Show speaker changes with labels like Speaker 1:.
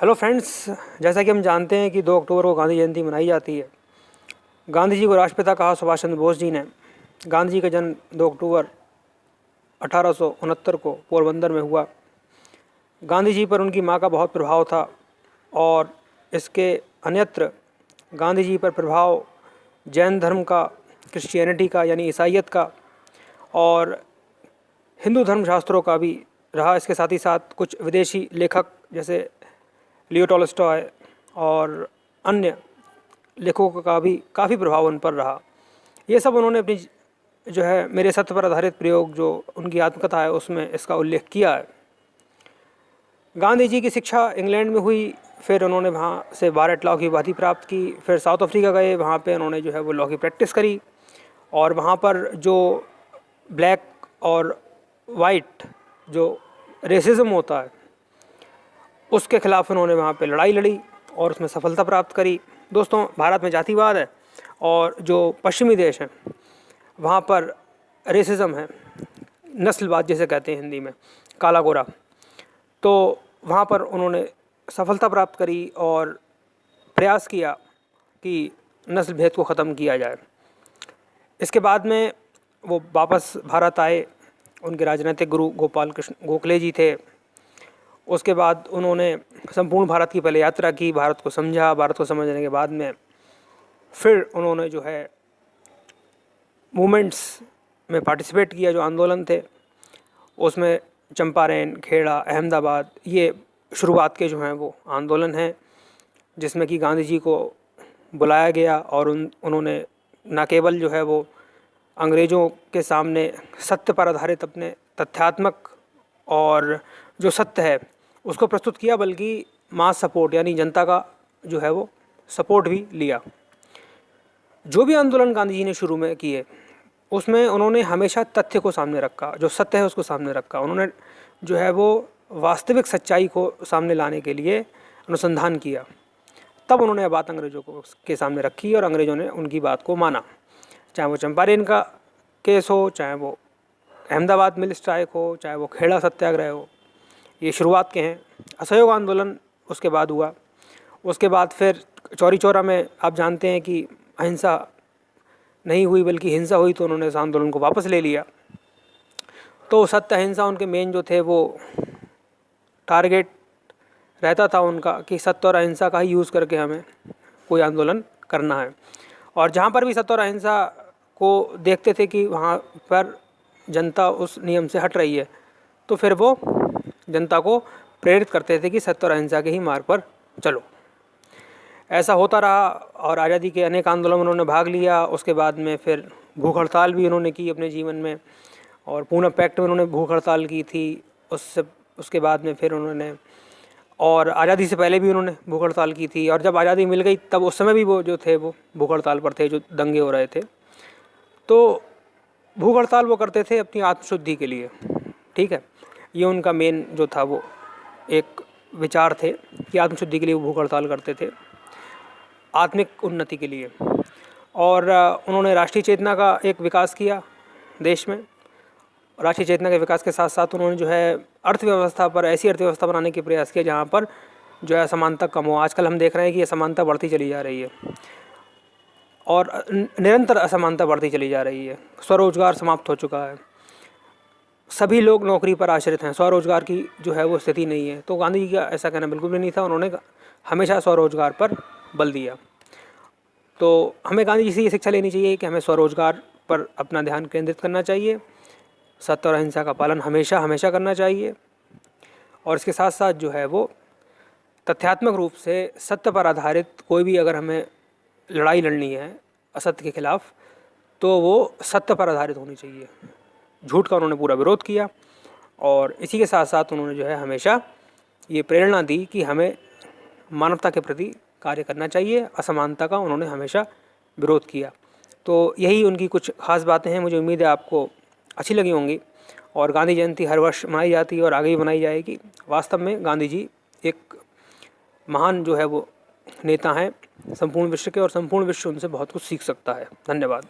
Speaker 1: Hello friends, जैसा कि हम जानते हैं कि 2 अक्टूबर को गांधी जयंती मनाई जाती है। गांधी जी को राष्ट्रपिता कहा सुभाष चंद्र बोस जी ने। गांधी जी का जन्म 2 अक्टूबर 1869 को पोरबंदर में हुआ। गांधी जी पर उनकी मां का बहुत प्रभाव था और इसके अन्यत्र गांधी जी पर प्रभाव जैन धर्म का, क्रिश्चियनिटी का यानी ईसाईयत का और हिंदू धर्मशास्त्रों का भी रहा। इसके साथ ही साथ कुछ विदेशी लेखक जैसे लियो टॉलस्टॉय और अन्य लेखकों का भी काफ़ी प्रभाव उन पर रहा। ये सब उन्होंने अपनी जो है मेरे सत्य पर आधारित प्रयोग जो उनकी आत्मकथा है उसमें इसका उल्लेख किया है। गांधी जी की शिक्षा इंग्लैंड में हुई, फिर उन्होंने वहाँ से बारट लॉ की उपाधि प्राप्त की। फिर साउथ अफ्रीका गए, वहाँ पे उन्होंने जो है वो लॉ की प्रैक्टिस करी और वहाँ पर जो ब्लैक और वाइट जो रेसिज्म होता है उसके खिलाफ उन्होंने वहाँ पे लड़ाई लड़ी और उसमें सफलता प्राप्त करी। दोस्तों, भारत में जातिवाद है और जो पश्चिमी देश हैं वहाँ पर रेसिज्म है, नस्लवाद जिसे कहते हैं हिंदी में, काला गोरा। तो वहाँ पर उन्होंने सफलता प्राप्त करी और प्रयास किया कि नस्ल भेद को ख़त्म किया जाए। इसके बाद में वो वापस भारत आए। उनके राजनीतिक गुरु गोपाल कृष्ण गोखले जी थे। उसके बाद उन्होंने संपूर्ण भारत की पहले यात्रा की, भारत को समझा। भारत को समझने के बाद में फिर उन्होंने जो है मूवमेंट्स में पार्टिसिपेट किया, जो आंदोलन थे उसमें चंपारण, खेड़ा, अहमदाबाद, ये शुरुआत के जो हैं वो आंदोलन हैं जिसमें कि गांधी जी को बुलाया गया और उन्होंने न केवल जो है वो अंग्रेज़ों के सामने सत्य पर आधारित अपने तथ्यात्मक और जो सत्य है उसको प्रस्तुत किया, बल्कि मास सपोर्ट यानी जनता का जो है वो सपोर्ट भी लिया। जो भी आंदोलन गांधी जी ने शुरू में किए उसमें उन्होंने हमेशा तथ्य को सामने रखा, जो सत्य है उसको सामने रखा। उन्होंने जो है वो वास्तविक सच्चाई को सामने लाने के लिए अनुसंधान किया। तब उन्होंने बात अंग्रेज़ों के सामने रखी और अंग्रेज़ों ने उनकी बात को माना। चाहे वो चंपारण का केस हो, चाहे वो अहमदाबाद मिल स्ट्राइक हो, चाहे वो खेड़ा सत्याग्रह हो, ये शुरुआत के हैं। असहयोग आंदोलन उसके बाद हुआ। उसके बाद फिर चौरी चौरा में आप जानते हैं कि अहिंसा नहीं हुई बल्कि हिंसा हुई, तो उन्होंने इस आंदोलन को वापस ले लिया। तो सत्य अहिंसा उनके मेन जो थे वो टारगेट रहता था उनका कि सत्य और अहिंसा का ही यूज़ करके हमें कोई आंदोलन करना है। और जहाँ पर भी सत्य और अहिंसा को देखते थे कि वहाँ पर जनता उस नियम से हट रही है तो फिर वो जनता को प्रेरित करते थे कि सत्य और अहिंसा के ही मार्ग पर चलो। ऐसा होता रहा और आज़ादी के अनेक आंदोलन में उन्होंने भाग लिया। उसके बाद में फिर भूख हड़ताल भी उन्होंने की अपने जीवन में और पूना पैक्ट में उन्होंने भूख हड़ताल की थी। उसके बाद में फिर उन्होंने, और आज़ादी से पहले भी उन्होंने भूख हड़ताल की थी, और जब आज़ादी मिल गई तब उस समय भी वो जो थे वो भूख हड़ताल पर थे, जो दंगे हो रहे थे। तो भूख हड़ताल वो करते थे अपनी आत्मशुद्धि के लिए, ठीक है। ये उनका मेन जो था वो एक विचार थे कि आत्मशुद्धि के लिए वो भूख हड़ताल करते थे, आत्मिक उन्नति के लिए। और उन्होंने राष्ट्रीय चेतना का एक विकास किया देश में। राष्ट्रीय चेतना के विकास के साथ साथ उन्होंने जो है अर्थव्यवस्था पर ऐसी अर्थव्यवस्था बनाने के प्रयास किए जहाँ पर जो है असमानता कम हो। आजकल हम देख रहे हैं कि असमानता बढ़ती चली जा रही है और निरंतर असमानता बढ़ती चली जा रही है। स्वरोजगार समाप्त हो चुका है, सभी लोग नौकरी पर आश्रित हैं, स्वरोजगार की जो है वो स्थिति नहीं है। तो गांधी जी का ऐसा कहना बिल्कुल भी नहीं था, उन्होंने हमेशा स्वरोजगार पर बल दिया। तो हमें गांधी जी से ये शिक्षा लेनी चाहिए कि हमें स्वरोजगार पर अपना ध्यान केंद्रित करना चाहिए, सत्य और अहिंसा का पालन हमेशा हमेशा करना चाहिए, और इसके साथ साथ जो है वो तथ्यात्मक रूप से सत्य पर आधारित कोई भी अगर हमें लड़ाई लड़नी है असत्य के खिलाफ तो वो सत्य पर आधारित होनी चाहिए। झूठ का उन्होंने पूरा विरोध किया और इसी के साथ साथ उन्होंने जो है हमेशा ये प्रेरणा दी कि हमें मानवता के प्रति कार्य करना चाहिए। असमानता का उन्होंने हमेशा विरोध किया। तो यही उनकी कुछ खास बातें हैं। मुझे उम्मीद है आपको अच्छी लगी होंगी। और गांधी जयंती हर वर्ष मनाई जाती है और आगे भी मनाई जाएगी। वास्तव में गांधी जी एक महान जो है वो नेता हैं संपूर्ण विश्व के, और संपूर्ण विश्व उनसे बहुत कुछ सीख सकता है। धन्यवाद।